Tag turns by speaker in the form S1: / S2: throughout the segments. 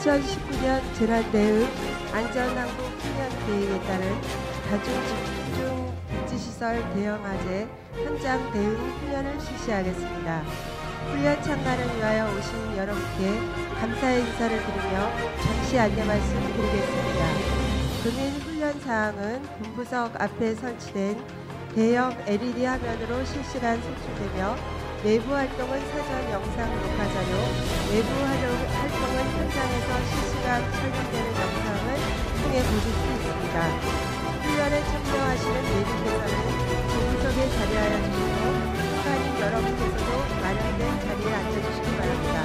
S1: 2019년 재난대응 안전항공 훈련 계획에 따른 다중집중 복지시설 대형화재 현장 대응 훈련을 실시하겠습니다. 훈련 참가를 위하여 오신 여러분께 감사의 인사를 드리며 잠시 안내 말씀드리겠습니다. 금일 훈련 사항은 본부석 앞에 설치된 대형 LED 화면으로 실시간 송출되며 내부 활동은 사전 영상 녹화 자료, 외부 활동은 현장에서 실시간 촬영되는 영상을 통해 보실 수 있습니다. 훈련에 참여하시는 내분께서는 본부석에 자리하여 주시고 참가인 여러분께서도 마련된 자리에 앉아주시기 바랍니다.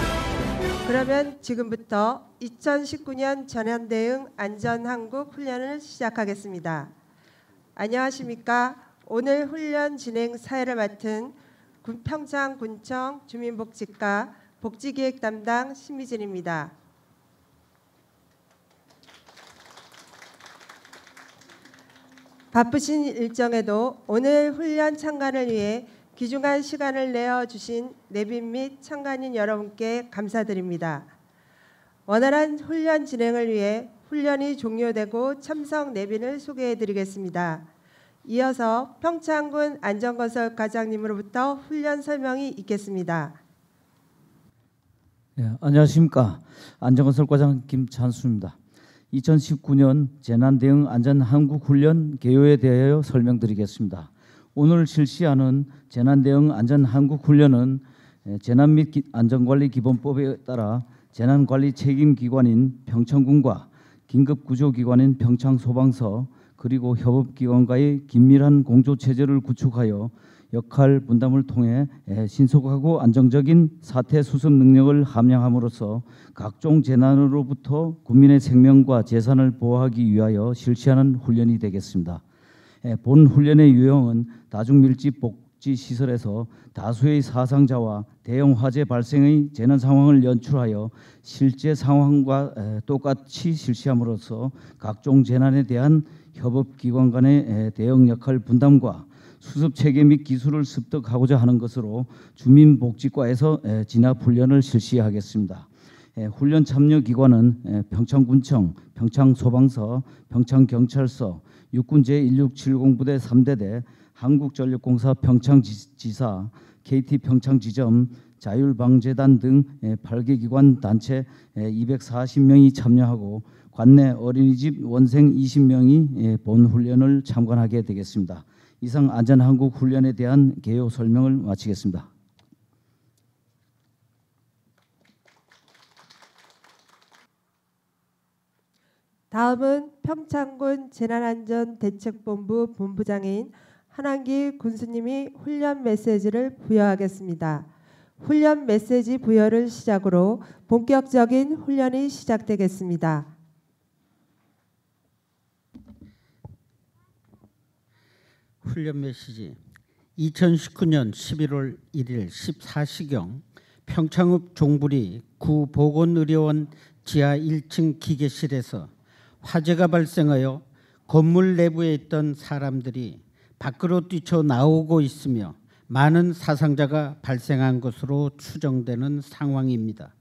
S1: 그러면 지금부터 2019년 재난대응 안전항국 훈련을 시작하겠습니다. 안녕하십니까? 오늘 훈련 진행 사회를 맡은 평창군청 주민복지과 복지기획 담당 신미진입니다. 바쁘신 일정에도 오늘 훈련 참관을 위해 귀중한 시간을 내어주신 내빈 및 참관인 여러분께 감사드립니다. 원활한 훈련 진행을 위해 훈련이 종료되고 참석 내빈을 소개해드리겠습니다. 이어서 평창군 안전건설 과장님으로부터 훈련 설명이 있겠습니다.
S2: 네, 안녕하십니까. 안전건설 과장 김찬수입니다. 2019년 재난대응 안전항국훈련 개요에 대하여 설명드리겠습니다. 오늘 실시하는 재난대응 안전항국훈련은 재난 및 안전관리기본법에 따라 재난관리 책임기관인 평창군과 긴급구조기관인 평창소방서 그리고 협업기관과의 긴밀한 공조체제를 구축하여 역할 분담을 통해 신속하고 안정적인 사태 수습 능력을 함양함으로써 각종 재난으로부터 국민의 생명과 재산을 보호하기 위하여 실시하는 훈련이 되겠습니다. 본 훈련의 유형은 다중밀집 복지시설에서 다수의 사상자와 대형 화재 발생의 재난 상황을 연출하여 실제 상황과 똑같이 실시함으로써 각종 재난에 대한 협업기관 간의 대응 역할 분담과 수습 체계 및 기술을 습득하고자 하는 것으로 주민복지과에서 진압훈련을 실시하겠습니다. 훈련 참여 기관은 평창군청, 평창소방서, 평창경찰서, 육군 제1670부대 3대대, 한국전력공사 평창지사, KT 평창지점, 자율방재단 등 8개 기관 단체 240명이 참여하고 관내 어린이집 원생 20명이 본 훈련을 참관하게 되겠습니다. 이상 안전항국 훈련에 대한 개요 설명을 마치겠습니다.
S1: 다음은 평창군 재난안전대책본부 본부장인 한한기 군수님이 훈련 메시지를 부여하겠습니다. 훈련 메시지 부여를 시작으로 본격적인 훈련이 시작되겠습니다.
S3: 훈련 메시지 2019년 11월 1일 14시경 평창읍 종부리 구보건의료원 지하 1층 기계실에서 화재가 발생하여 건물 내부에 있던 사람들이 밖으로 뛰쳐나오고 있으며 많은 사상자가 발생한 것으로 추정되는 상황입니다.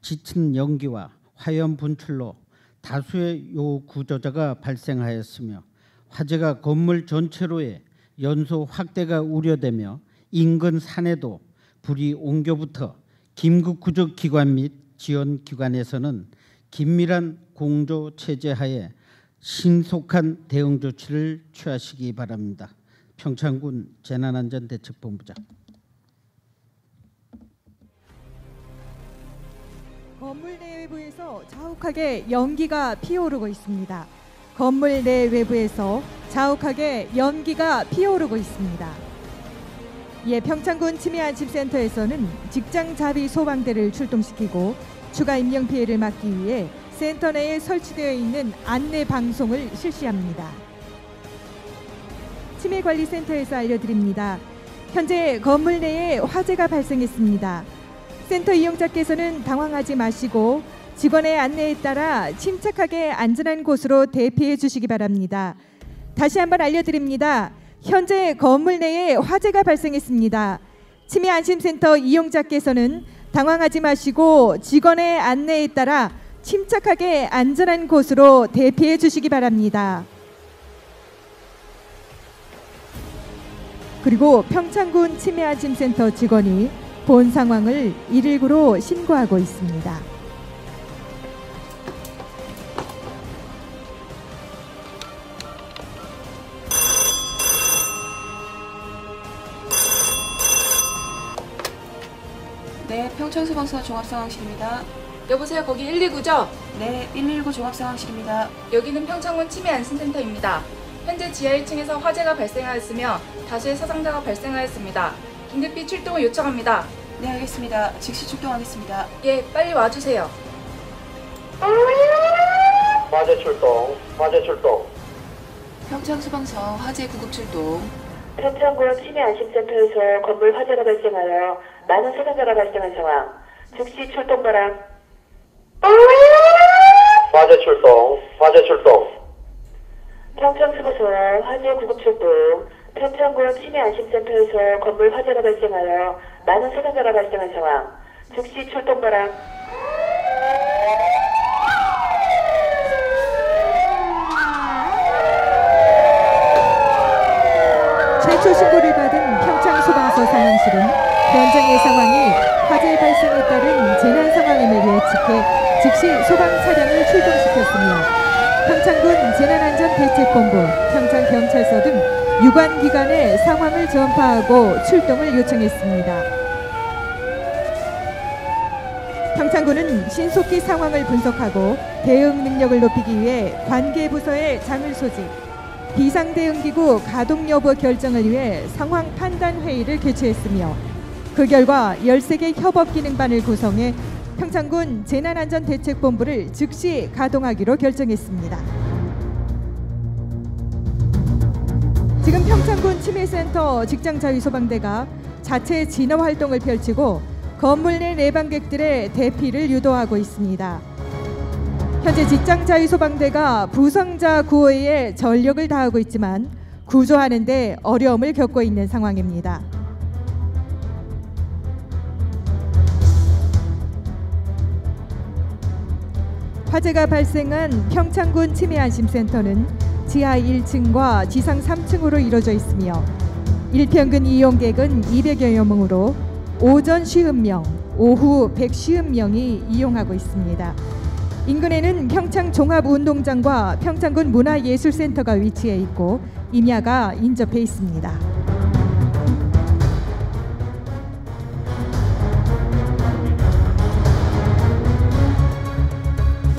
S3: 짙은 연기와 화염 분출로 다수의 요구조자가 발생하였으며 화재가 건물 전체로의 연소 확대가 우려되며 인근 산에도 불이 옮겨붙어 긴급구조기관 및 지원기관에서는 긴밀한 공조 체제하에 신속한 대응 조치를 취하시기 바랍니다. 평창군 재난안전대책본부장.
S4: 건물 내외부에서 자욱하게 연기가 피어오르고 있습니다. 건물 내외부에서 자욱하게 연기가 피어오르고 있습니다. 평창군 치매안심센터에서는 직장자비 소방대를 출동시키고 추가 인명피해를 막기 위해 센터 내에 설치되어 있는 안내 방송을 실시합니다. 치매관리센터에서 알려드립니다. 현재 건물 내에 화재가 발생했습니다. 센터 이용자께서는 당황하지 마시고 직원의 안내에 따라 침착하게 안전한 곳으로 대피해 주시기 바랍니다. 다시 한번 알려드립니다. 현재 건물 내에 화재가 발생했습니다. 치매안심센터 이용자께서는 당황하지 마시고 직원의 안내에 따라 침착하게 안전한 곳으로 대피해 주시기 바랍니다. 그리고 평창군 치매안심센터 직원이 본 상황을 119로 신고하고 있습니다.
S5: 네, 평창소방서 종합상황실입니다.
S6: 여보세요, 거기 119죠?
S5: 네, 119 종합상황실입니다.
S6: 여기는 평창군 치매안심센터입니다. 현재 지하 1층에서 화재가 발생하였으며 다수의 사상자가 발생하였습니다. 긴급히 출동을 요청합니다.
S5: 네, 알겠습니다. 즉시 출동하겠습니다.
S6: 예, 빨리 와주세요.
S7: 화재 출동, 화재 출동.
S5: 평창소방서 화재 구급 출동.
S8: 평창군 치매안심센터에서 건물 화재가 발생하여 많은 사상자가 발생한 상황. 즉시 출동 바람.
S7: 화재 출동, 화재 출동.
S8: 평창수보서 화재 구급 출동. 평창군 치매안심센터에서 건물 화재가 발생하여 많은 사상자가 발생한 상황. 즉시 출동 바람.
S4: 최초 신고를 받은 평창소방서 상황실은 현장의 상황이 화재 발생에 따른 재난 상황임을 예측해 즉시 소방 차량을 출동시켰으며 평창군 재난안전대책본부, 평창경찰서 등 유관 기관에 상황을 전파하고 출동을 요청했습니다. 평창군은 신속히 상황을 분석하고 대응 능력을 높이기 위해 관계 부서의 장을 소집, 비상대응기구 가동 여부 결정을 위해 상황 판단 회의를 개최했으며 그 결과 13개 협업기능반을 구성해 평창군 재난안전대책본부를 즉시 가동하기로 결정했습니다. 지금 평창군 치매센터 직장자유소방대가 자체 진화활동을 펼치고 건물 내 내방객들의 대피를 유도하고 있습니다. 현재 직장자유소방대가 부상자 구호에 전력을 다하고 있지만 구조하는 데 어려움을 겪고 있는 상황입니다. 화재가 발생한 평창군 치매안심센터는 지하 1층과 지상 3층으로 이루어져 있으며 일평균 이용객은 200여 명으로 오전 50명, 오후 150명이 이용하고 있습니다. 인근에는 평창종합운동장과 평창군 문화예술센터가 위치해 있고 임야가 인접해 있습니다.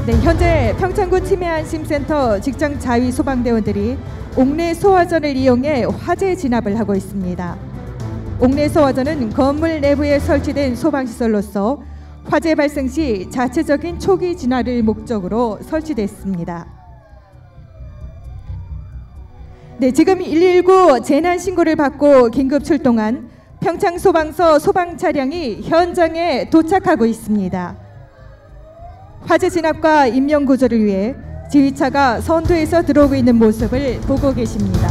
S4: 네, 현재 평창군 치매안심센터 직장자위소방대원들이 옥내 소화전을 이용해 화재 진압을 하고 있습니다. 옥내 소화전은 건물 내부에 설치된 소방시설로서 화재 발생 시 자체적인 초기 진화를 목적으로 설치됐습니다. 네, 지금 119 재난 신고를 받고 긴급 출동한 평창소방서 소방 차량이 현장에 도착하고 있습니다. 화재 진압과 인명 구조를 위해 지휘차가 선두에서 들어오고 있는 모습을 보고 계십니다.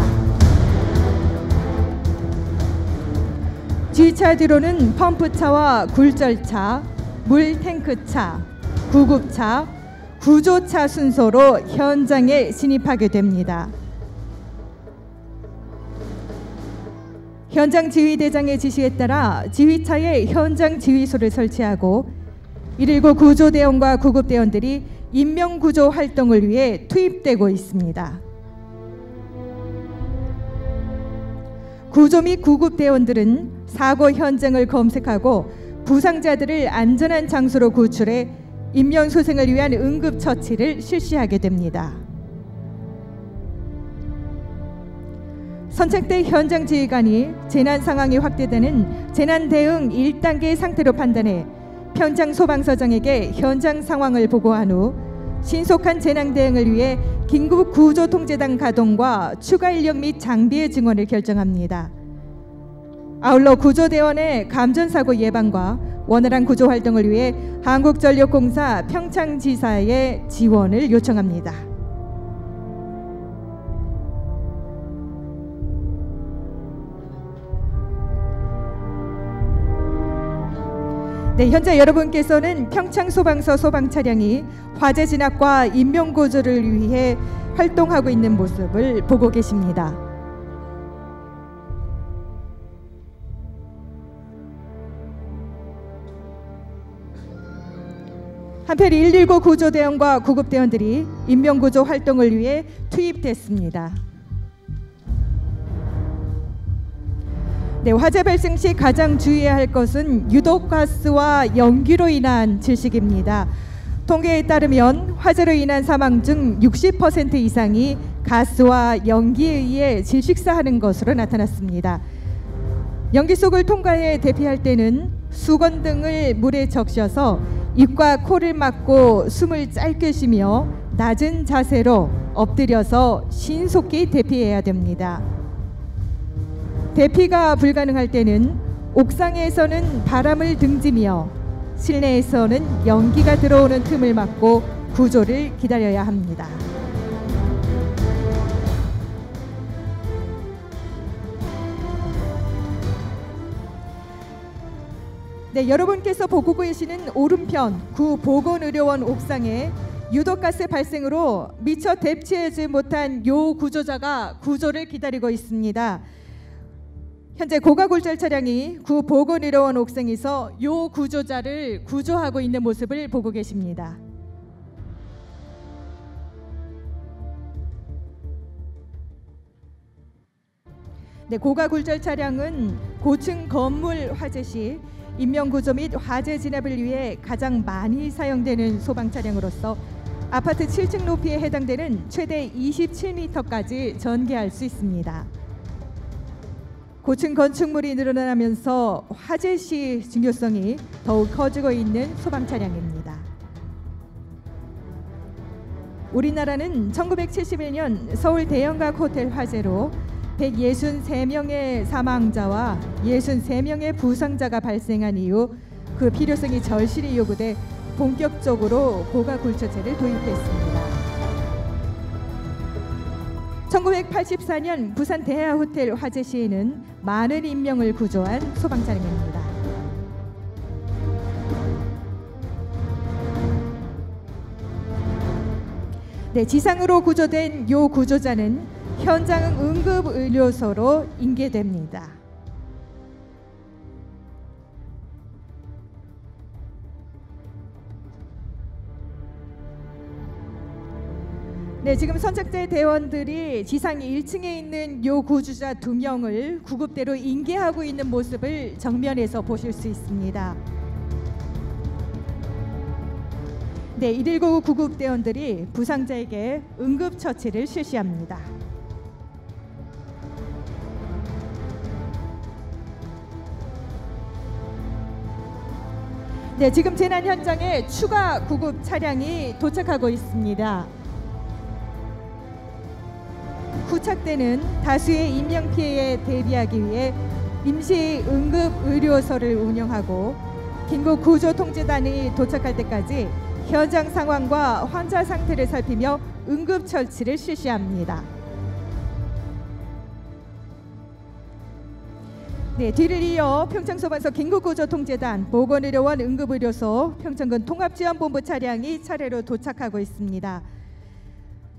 S4: 지휘차 뒤로는 펌프차와 굴절차, 물탱크차, 구급차, 구조차 순서로 현장에 진입하게 됩니다. 현장 지휘대장의 지시에 따라 지휘차에 현장 지휘소를 설치하고 119 구조대원과 구급대원들이 인명구조 활동을 위해 투입되고 있습니다. 구조 및 구급대원들은 사고 현장을 검색하고 부상자들을 안전한 장소로 구출해 인명소생을 위한 응급처치를 실시하게 됩니다. 선착대 현장 지휘관이 재난 상황이 확대되는 재난 대응 1단계 상태로 판단해 평창소방서장에게 현장 상황을 보고한 후 신속한 재난 대응을 위해 긴급 구조통제단 가동과 추가 인력 및 장비의 증원을 결정합니다. 아울러 구조대원의 감전사고 예방과 원활한 구조활동을 위해 한국전력공사 평창지사의 지원을 요청합니다. 네, 현재 여러분께서는 평창소방서 소방차량이 화재 진압과 인명구조를 위해 활동하고 있는 모습을 보고 계십니다. 한편 119 구조대원과 구급대원들이 인명구조 활동을 위해 투입됐습니다. 네, 화재 발생 시 가장 주의해야 할 것은 유독가스와 연기로 인한 질식입니다. 통계에 따르면 화재로 인한 사망 중 60% 이상이 가스와 연기에 의해 질식사하는 것으로 나타났습니다. 연기 속을 통과해 대피할 때는 수건등을 물에 적셔서 입과 코를 막고 숨을 짧게 쉬며 낮은 자세로 엎드려서 신속히 대피해야 됩니다. 대피가 불가능할 때는 옥상에서는 바람을 등지며 실내에서는 연기가 들어오는 틈을 막고 구조를 기다려야 합니다. 네, 여러분께서 보고 계시는 오른편 구 보건의료원 옥상에 유독가스 발생으로 미처 대피하지 못한 요 구조자가 구조를 기다리고 있습니다. 현재 고가굴절 차량이 구 보건의료원 옥상에서 요 구조자를 구조하고 있는 모습을 보고 계십니다. 네, 고가굴절 차량은 고층 건물 화재 시 인명구조 및 화재 진압을 위해 가장 많이 사용되는 소방 차량으로서 아파트 7층 높이에 해당되는 최대 27m까지 전개할 수 있습니다. 고층 건축물이 늘어나면서 화재 시 중요성이 더욱 커지고 있는 소방 차량입니다. 우리나라는 1971년 서울 대형각 호텔 화재로 163명의 사망자와 63명의 부상자가 발생한 이후 그 필요성이 절실히 요구돼 본격적으로 고가굴절제를 도입했습니다. 1984년 부산 대하호텔 화재 시에는 많은 인명을 구조한 소방차량입니다. 네, 지상으로 구조된 요 구조자는 현장 응급의료소로 인계됩니다. 네, 지금 선착제 대원들이 지상 1층에 있는 요 구조자 2명을 구급대로 인계하고 있는 모습을 정면에서 보실 수 있습니다. 네, 119 구급대원들이 부상자에게 응급처치를 실시합니다. 네, 지금 재난 현장에 추가 구급 차량이 도착하고 있습니다. 후착대는 다수의 인명피해에 대비하기 위해 임시 응급의료소를 운영하고 긴급구조통제단이 도착할 때까지 현장 상황과 환자 상태를 살피며 응급처치를 실시합니다. 네, 뒤를 이어 평창소방서 긴급구조통제단, 보건의료원 응급의료소, 평창군 통합지원본부 차량이 차례로 도착하고 있습니다.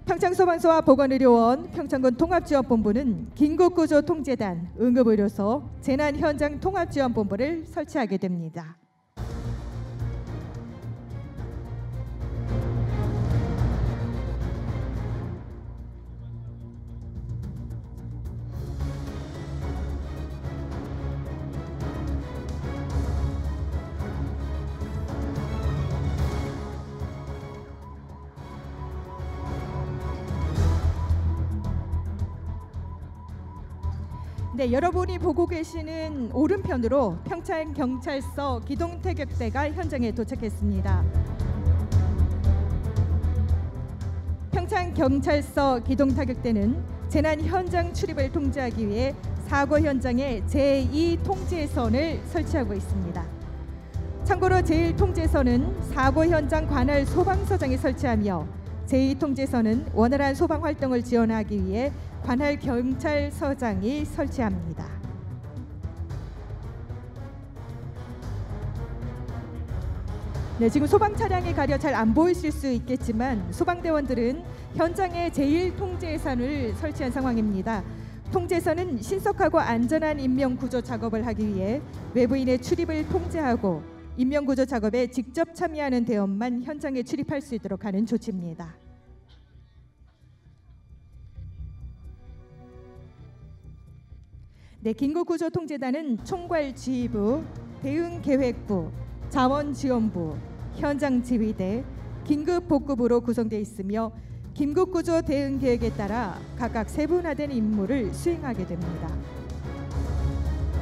S4: 평창소방서와 보건의료원, 평창군 통합지원본부는 긴급구조통제단, 응급의료소, 재난현장 통합지원본부를 설치하게 됩니다. 네, 여러분이 보고 계시는 오른편으로 평창경찰서 기동태격대가 현장에 도착했습니다. 평창경찰서 기동타격대는 재난 현장 출입을 통제하기 위해 사고 현장에 제2통제선을 설치하고 있습니다. 참고로 제1통제선은 사고 현장 관할 소방서장이 설치하며 제2통제선은 원활한 소방 활동을 지원하기 위해 관할 경찰서장이 설치합니다. 네, 지금 소방 차량이 가려 잘 안 보이실 수 있겠지만 소방대원들은 현장에 제1통제선을 설치한 상황입니다. 통제선은 신속하고 안전한 인명구조 작업을 하기 위해 외부인의 출입을 통제하고 인명구조 작업에 직접 참여하는 대원만 현장에 출입할 수 있도록 하는 조치입니다. 네, 긴급구조통제단은 총괄지휘부, 대응계획부, 자원지원부, 현장지휘대, 긴급복구부로 구성되어 있으며 긴급구조 대응계획에 따라 각각 세분화된 임무를 수행하게 됩니다.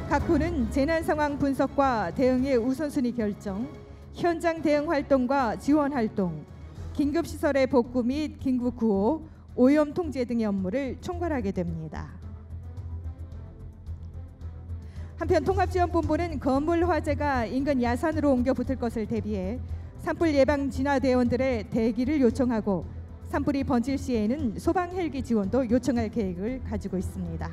S4: 각 부는 재난상황 분석과 대응의 우선순위 결정, 현장 대응 활동과 지원 활동, 긴급시설의 복구 및 긴급구호, 오염 통제 등의 업무를 총괄하게 됩니다. 한편 통합지원본부는 건물 화재가 인근 야산으로 옮겨 붙을 것을 대비해 산불 예방 진화대원들의 대기를 요청하고 산불이 번질 시에는 소방 헬기 지원도 요청할 계획을 가지고 있습니다.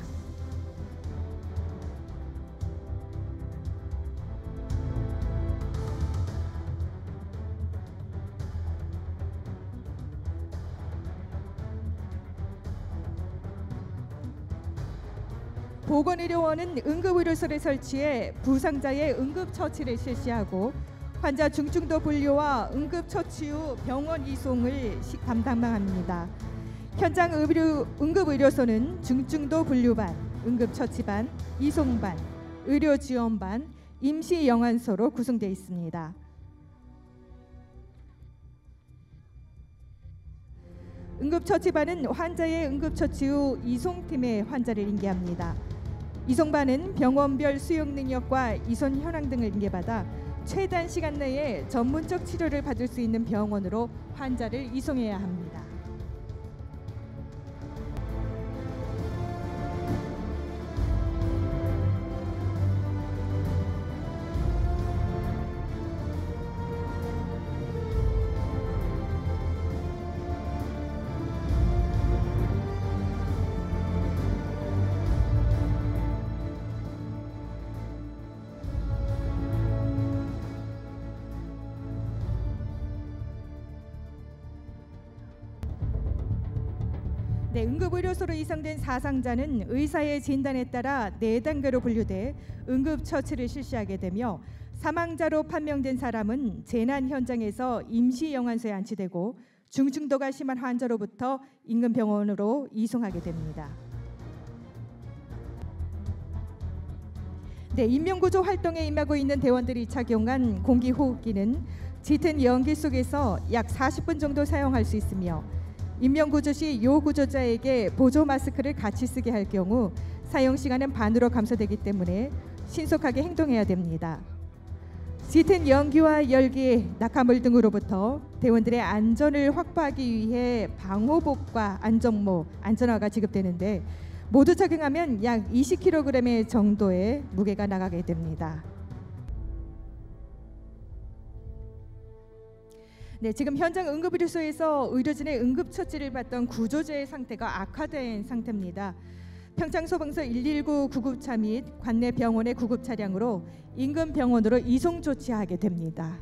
S4: 보건의료원은 응급의료소를 설치해 부상자의 응급처치를 실시하고 환자 중증도 분류와 응급처치 후 병원 이송을 담당합니다. 현장 응급의료소는 중증도 분류반, 응급처치반, 이송반, 의료지원반, 임시영안소로 구성되어 있습니다. 응급처치반은 환자의 응급처치 후 이송팀에 환자를 인계합니다. 이송반은 병원별 수용 능력과 이송 현황 등을 인계받아 최단 시간 내에 전문적 치료를 받을 수 있는 병원으로 환자를 이송해야 합니다. 네, 응급의료소로 이송된 사상자는 의사의 진단에 따라 4단계로 분류돼 응급처치를 실시하게 되며 사망자로 판명된 사람은 재난 현장에서 임시영안소에 안치되고 중증도가 심한 환자로부터 인근 병원으로 이송하게 됩니다. 네, 인명구조 활동에 임하고 있는 대원들이 착용한 공기호흡기는 짙은 연기 속에서 약 40분 정도 사용할 수 있으며 인명구조 시 요구조자에게 보조 마스크를 같이 쓰게 할 경우 사용 시간은 반으로 감소되기 때문에 신속하게 행동해야 됩니다. 짙은 연기와 열기, 낙하물 등으로부터 대원들의 안전을 확보하기 위해 방호복과 안전모, 안전화가 지급되는데 모두 착용하면 약 20kg 정도의 무게가 나가게 됩니다. 네, 지금 현장 응급의료소에서 의료진의 응급처치를 받던 구조자의 상태가 악화된 상태입니다. 평창소방서 119 구급차 및 관내 병원의 구급 차량으로 인근 병원으로 이송 조치하게 됩니다.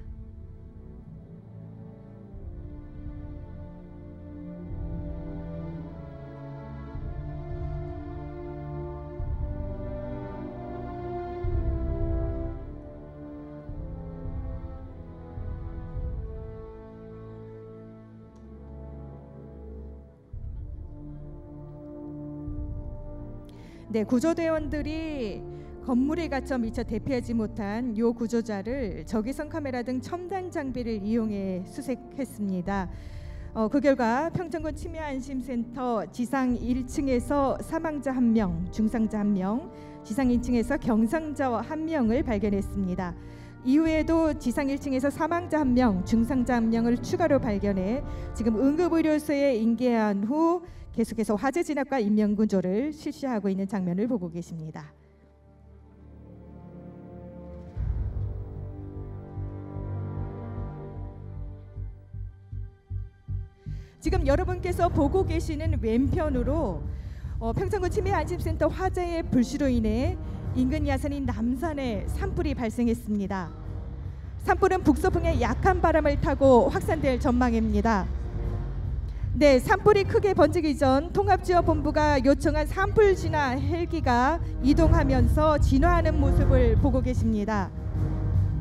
S4: 네, 구조대원들이 건물에 갇혀 미처 대피하지 못한 요 구조자를 적외선 카메라 등 첨단 장비를 이용해 수색했습니다. 그 결과 평창군 치매안심센터 지상 1층에서 사망자 1명, 중상자 1명, 지상 2층에서 경상자 1명을 발견했습니다. 이후에도 지상 1층에서 사망자 1명, 중상자 1명을 추가로 발견해 지금 응급의료소에 인계한 후 계속해서 화재 진압과 인명구조를 실시하고 있는 장면을 보고 계십니다. 지금 여러분께서 보고 계시는 왼편으로 평창군 치매안심센터 화재의 불씨로 인해 인근 야산인 남산에 산불이 발생했습니다. 산불은 북서풍의 약한 바람을 타고 확산될 전망입니다. 네, 산불이 크게 번지기 전 통합지원본부가 요청한 산불 진화 헬기가 이동하면서 진화하는 모습을 보고 계십니다.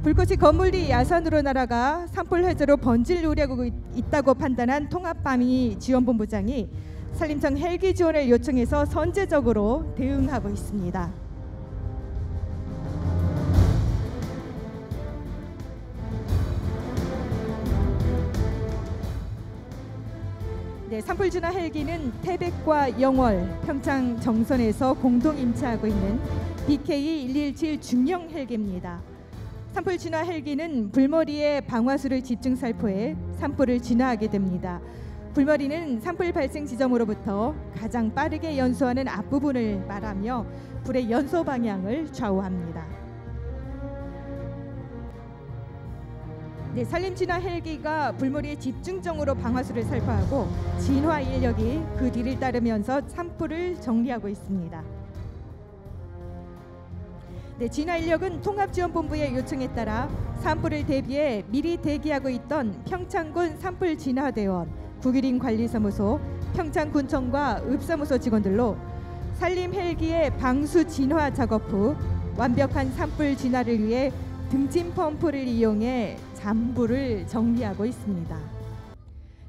S4: 불꽃이 건물 뒤 야산으로 날아가 산불 해저로 번질 우려가 있다고 판단한 통합방위 지원본부장이 산림청 헬기 지원을 요청해서 선제적으로 대응하고 있습니다. 네, 산불 진화 헬기는 태백과 영월, 평창 정선에서 공동 임차하고 있는 BK-117 중형 헬기입니다. 산불 진화 헬기는 불머리에 방화수를 집중 살포해 산불을 진화하게 됩니다. 불머리는 산불 발생 지점으로부터 가장 빠르게 연소하는 앞부분을 말하며 불의 연소 방향을 좌우합니다. 네, 산림 진화 헬기가 불머리에 집중적으로 방화수를 살포하고 진화 인력이 그 뒤를 따르면서 산불을 정리하고 있습니다. 네, 진화 인력은 통합지원본부의 요청에 따라 산불을 대비해 미리 대기하고 있던 평창군 산불 진화대원, 국유림 관리사무소, 평창군청과 읍사무소 직원들로 산림 헬기의 방수 진화 작업 후 완벽한 산불 진화를 위해 등진 펌프를 이용해 잔불을 정리하고 있습니다.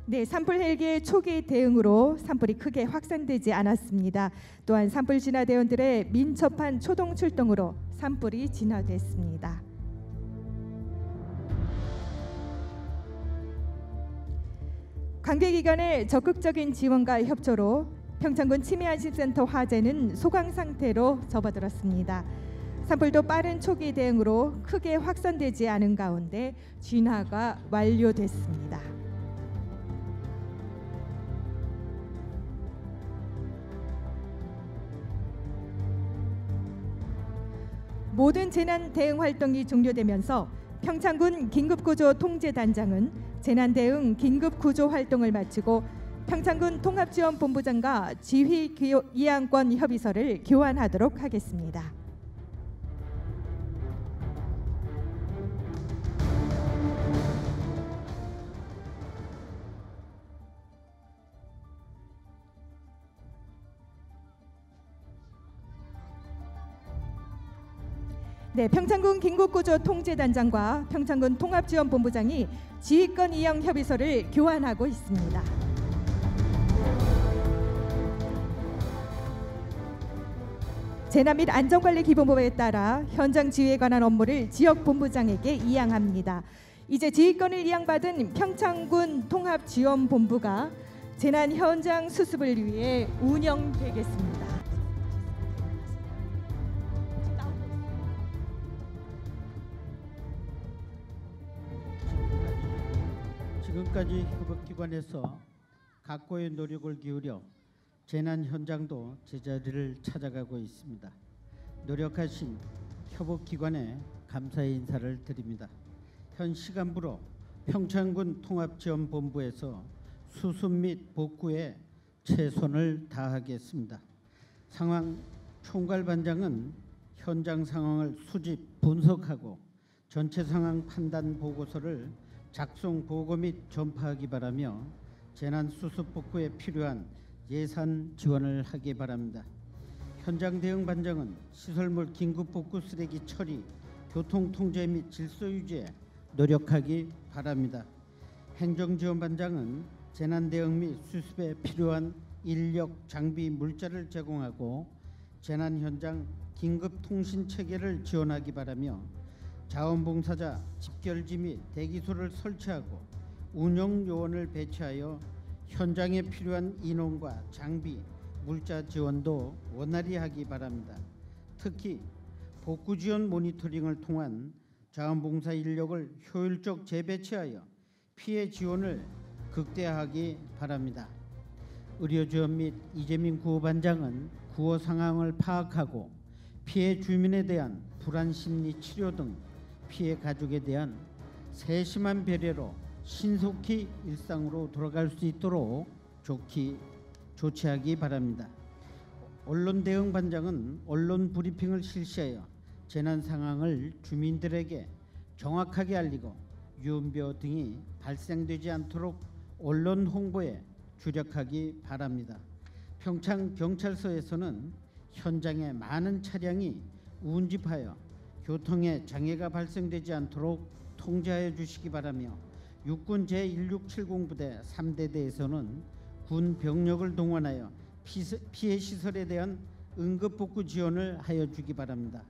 S4: 네, 산불 헬기의 초기 대응으로 산불이 크게 확산되지 않았습니다. 또한 산불 진화대원들의 민첩한 초동 출동으로 산불이 진화됐습니다. 관계기관의 적극적인 지원과 협조로 평창군 치매안심센터 화재는 소강 상태로 접어들었습니다. 산불도 빠른 초기 대응으로 크게 확산되지 않은 가운데 진화가 완료됐습니다. 모든 재난 대응 활동이 종료되면서 평창군 긴급구조 통제단장은 재난 대응 긴급구조 활동을 마치고 평창군 통합지원본부장과 지휘이양권 협의서를 교환하도록 하겠습니다. 네, 평창군 긴급구조 통제단장과 평창군 통합지원본부장이 지휘권 이양 협의서를 교환하고 있습니다. 재난 및 안전관리 기본법에 따라 현장 지휘에 관한 업무를 지역본부장에게 이양합니다. 이제 지휘권을 이양받은 평창군 통합지원본부가 재난 현장 수습을 위해 운영되겠습니다.
S3: 지금까지 협업기관에서 각고의 노력을 기울여 재난 현장도 제자리를 찾아가고 있습니다. 노력하신 협업기관에 감사의 인사를 드립니다. 현 시간부로 평창군 통합지원본부에서 수습 및 복구에 최선을 다하겠습니다. 상황 총괄반장은 현장 상황을 수집 분석하고 전체 상황 판단 보고서를 작성 보고 및 전파하기 바라며 재난 수습 복구에 필요한 예산 지원을 하기 바랍니다. 현장 대응 반장은 시설물 긴급 복구 쓰레기 처리, 교통 통제 및 질서 유지에 노력하기 바랍니다. 행정 지원 반장은 재난 대응 및 수습에 필요한 인력, 장비, 물자를 제공하고 재난 현장 긴급 통신 체계를 지원하기 바라며 자원봉사자 집결지 및 대기소를 설치하고 운영 요원을 배치하여 현장에 필요한 인원과 장비, 물자 지원도 원활히 하기 바랍니다. 특히 복구 지원 모니터링을 통한 자원봉사 인력을 효율적 재배치하여 피해 지원을 극대화하기 바랍니다. 의료 지원 및 이재민 구호반장은 구호 상황을 파악하고 피해 주민에 대한 불안 심리 치료 등 피해 가족에 대한 세심한 배려로 신속히 일상으로 돌아갈 수 있도록 조치하기 바랍니다. 언론 대응 반장은 언론 브리핑을 실시하여 재난 상황을 주민들에게 정확하게 알리고 유언비어 등이 발생되지 않도록 언론 홍보에 주력하기 바랍니다. 평창 경찰서에서는 현장에 많은 차량이 운집하여 교통에 장애가 발생되지 않도록 통제하여 주시기 바라며 육군 제1670부대 3대대에서는 군 병력을 동원하여 피해 시설에 대한 응급복구 지원을 하여 주기 바랍니다.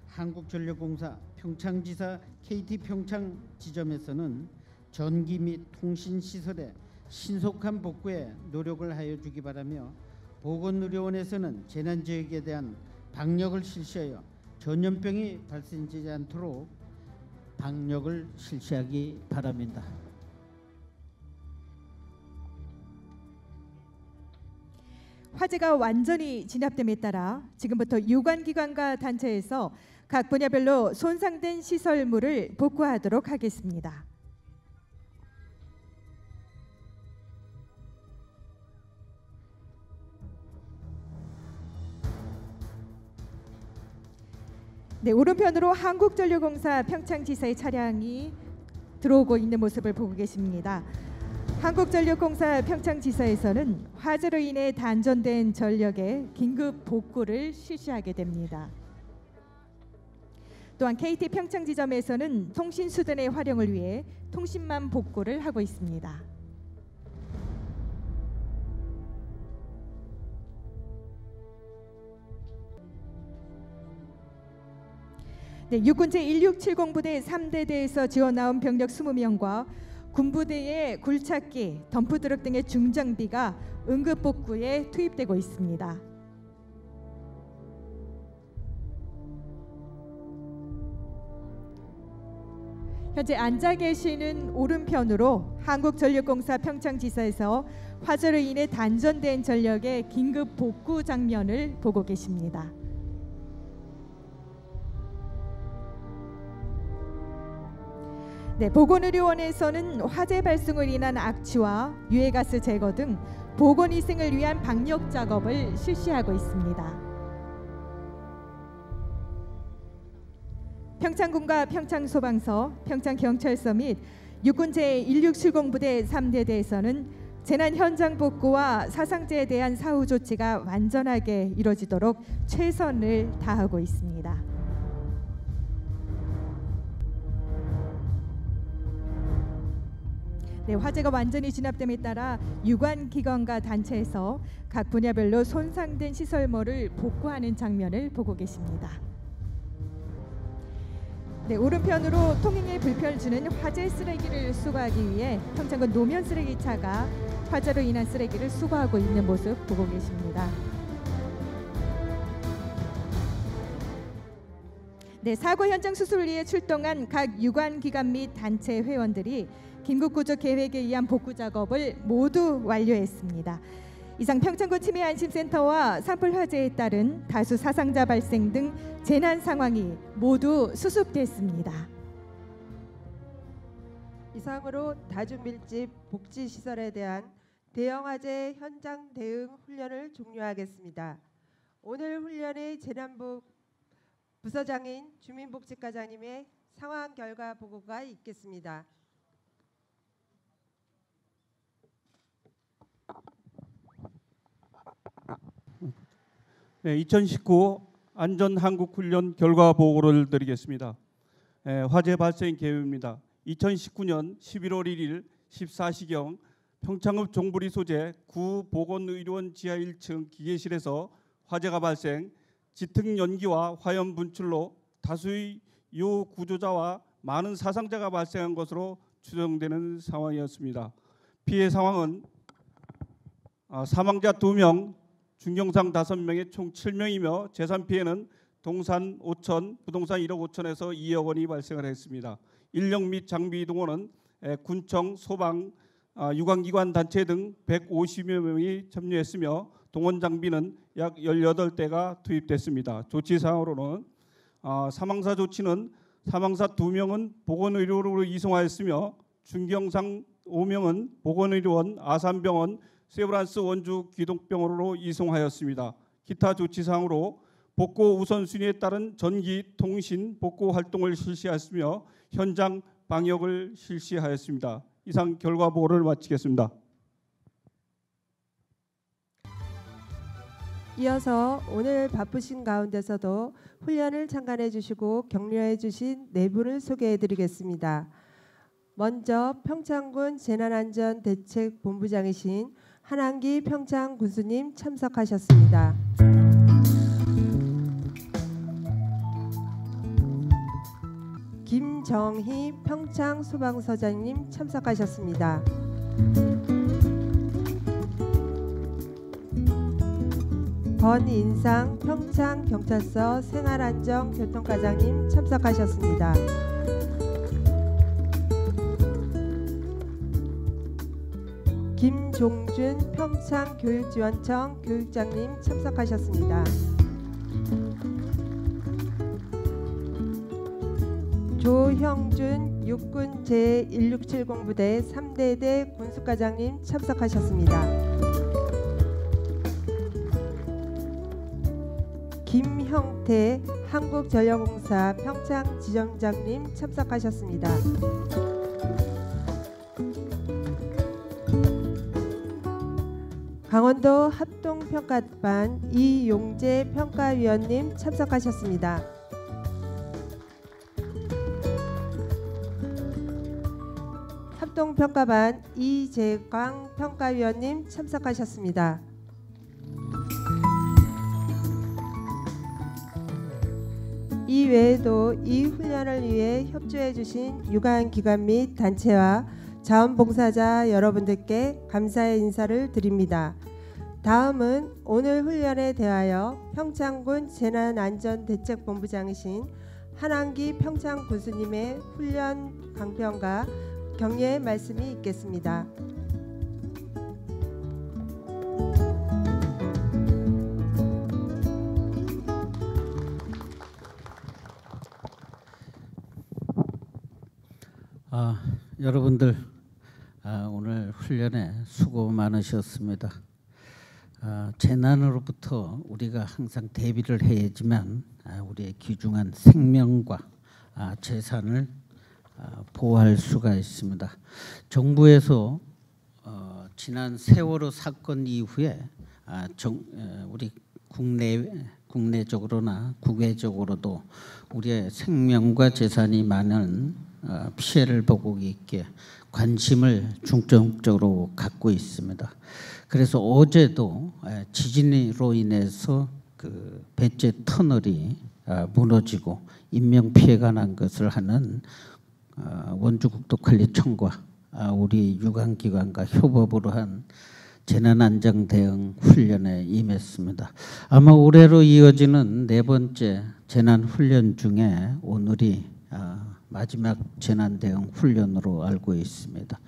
S3: 한국전력공사 평창지사 KT 평창 지점에서는 전기 및 통신 시설의 신속한 복구에 노력을 하여 주기 바라며 보건의료원에서는 재난지역에 대한 방역을 실시하여 전염병이 발생되지 않도록 방역을 실시하기 바랍니다.
S4: 화재가 완전히 진압됨에 따라 지금부터 유관기관과 단체에서 각 분야별로 손상된 시설물을 복구하도록 하겠습니다. 네, 오른편으로 한국전력공사 평창지사의 차량이 들어오고 있는 모습을 보고 계십니다. 한국전력공사 평창지사에서는 화재로 인해 단전된 전력의 긴급 복구를 실시하게 됩니다. 또한 KT 평창지점에서는 통신수단의 활용을 위해 통신망 복구를 하고 있습니다. 네, 육군 제1670부대 3대대에서 지원 나온 병력 20명과 군부대의 굴착기, 덤프트럭 등의 중장비가 응급복구에 투입되고 있습니다. 현재 앉아 계시는 오른편으로 한국전력공사 평창지사에서 화재로 인해 단전된 전력의 긴급 복구 장면을 보고 계십니다. 네, 보건의료원에서는 화재 발생으로 인한 악취와 유해가스 제거 등 보건위생을 위한 방역 작업을 실시하고 있습니다. 평창군과 평창소방서, 평창경찰서 및 육군 제1670부대 3대대에서는 재난 현장 복구와 사상자에 대한 사후 조치가 완전하게 이루어지도록 최선을 다하고 있습니다. 네, 화재가 완전히 진압됨에 따라 유관기관과 단체에서 각 분야별로 손상된 시설물을 복구하는 장면을 보고 계십니다. 네, 오른편으로 통행에 불편을 주는 화재 쓰레기를 수거하기 위해 평창군 노면 쓰레기차가 화재로 인한 쓰레기를 수거하고 있는 모습 보고 계십니다. 네, 사고 현장 수습을 위해 출동한 각 유관기관 및 단체 회원들이 긴급구조 계획에 의한 복구 작업을 모두 완료했습니다. 이상 평창군 치매안심센터와 산불 화재에 따른 다수 사상자 발생 등 재난 상황이 모두 수습됐습니다.
S1: 이상으로 다중밀집 복지시설에 대한 대형 화재 현장 대응 훈련을 종료하겠습니다. 오늘 훈련의 재난부 부서장인 주민복지과장님의 상황 결과 보고가 있겠습니다.
S9: 네, 2019 안전한국훈련 결과 보고를 드리겠습니다. 화재 발생 계획입니다. 2019년 11월 1일 14시경 평창읍 종부리 소재 구보건의료원 지하 1층 기계실에서 화재가 발생, 짙은 연기와 화염 분출로 다수의 요구조자와 많은 사상자가 발생한 것으로 추정되는 상황이었습니다. 피해 상황은 사망자 2명, 중경상 5명에 총 7명이며 재산 피해는 동산 5천, 부동산 1억 5천에서 2억 원이 발생을 했습니다. 인력 및 장비 이동원은 군청, 소방, 유관기관 단체 등 150여 명이 참여했으며 동원 장비는 약 18대가 투입됐습니다. 조치 사항으로는 사망사 조치는 사망사 2명은 보건의료원으로 이송하였으며 중경상 5명은 보건의료원, 아산병원, 세브란스 원주 기독병원으로 이송하였습니다. 기타 조치 사항으로 복구 우선순위에 따른 전기, 통신, 복구 활동을 실시하였으며 현장 방역을 실시하였습니다. 이상 결과 보고를 마치겠습니다.
S1: 이어서 오늘 바쁘신 가운데서도 훈련을 참관해 주시고 격려해 주신 네 분을 소개해 드리겠습니다. 먼저 평창군 재난안전대책본부장이신 한한기 평창군수님 참석하셨습니다. 김정희 평창소방서장님 참석하셨습니다. 권인상 평창경찰서 생활안전교통과장님 참석하셨습니다. 김종준 평창교육지원청 교육장님 참석하셨습니다. 조형준 육군 제1670부대 3대대 군수과장님 참석하셨습니다. 김형태 한국전력공사 평창지점장님 참석하셨습니다. 강원도 합동평가반 이용재 평가위원님 참석하셨습니다. 합동평가반 이재광 평가위원님 참석하셨습니다. 이외에도 이 훈련을 위해 협조해 주신 유관기관 및 단체와 자원봉사자 여러분들께 감사의 인사를 드립니다. 다음은 오늘 훈련에 대하여 평창군 재난안전대책본부장이신 한한기 평창군수님의 훈련 강평과 격려의 말씀이 있겠습니다.
S3: 여러분들 오늘 훈련에 수고 많으셨습니다. 재난으로부터 우리가 항상 대비를 해야지만 우리의 귀중한 생명과 재산을 보호할 수가 있습니다. 정부에서 지난 세월호 사건 이후에 우리 국내적으로나 국외적으로도 우리의 생명과 재산이 많은 피해를 보고 있기에 관심을 중점적으로 갖고 있습니다. 그래서 어제도 지진으로 인해서 그 배째 터널이 무너지고 인명 피해가 난 것을 하는 원주국토관리청과 우리 유관기관과 협업으로 한 재난안전대응 훈련에 임했습니다. 아마 올해로 이어지는 네 번째 재난훈련 중에 오늘이 마지막 재난대응 훈련으로 알고 있습니다.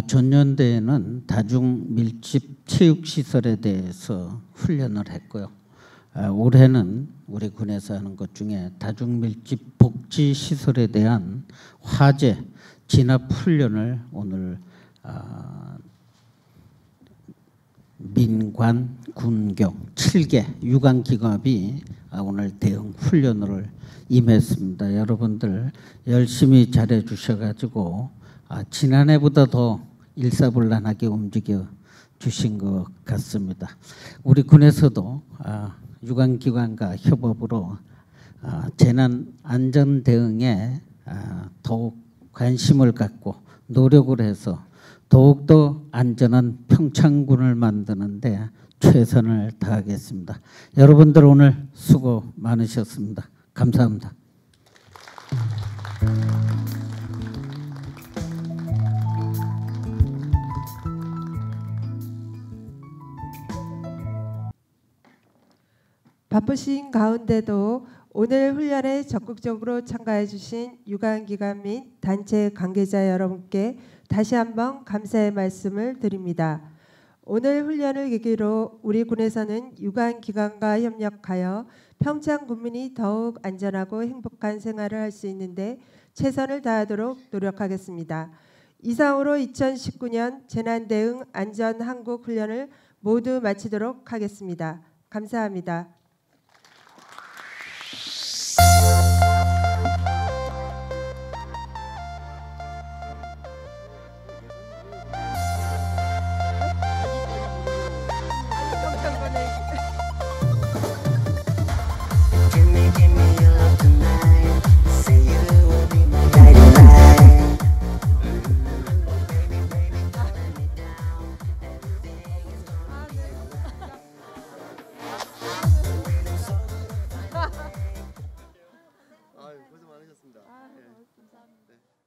S3: 전년대에는 다중밀집 체육시설에 대해서 훈련을 했고요. 올해는 우리 군에서 하는 것 중에 다중밀집 복지시설에 대한 화재 진압 훈련을 오늘 민관, 군경 7개 유관기관이 오늘 대응 훈련을 임했습니다. 여러분들 열심히 잘해 주셔가지고 지난해보다 더 일사불란하게 움직여 주신 것 같습니다. 우리 군에서도 유관기관과 협업으로 재난 안전 대응에 더욱 관심을 갖고 노력을 해서 더욱더 안전한 평창군을 만드는데 최선을 다하겠습니다. 여러분들 오늘 수고 많으셨습니다. 감사합니다.
S1: 바쁘신 가운데도 오늘 훈련에 적극적으로 참가해 주신 유관기관 및 단체 관계자 여러분께 다시 한번 감사의 말씀을 드립니다. 오늘 훈련을 계기로 우리 군에서는 유관기관과 협력하여 평창 군민이 더욱 안전하고 행복한 생활을 할 수 있는데 최선을 다하도록 노력하겠습니다. 이상으로 2019년 재난대응 안전한국 훈련을 모두 마치도록 하겠습니다. 감사합니다.
S10: 예.
S11: 감사합니다.
S10: 네.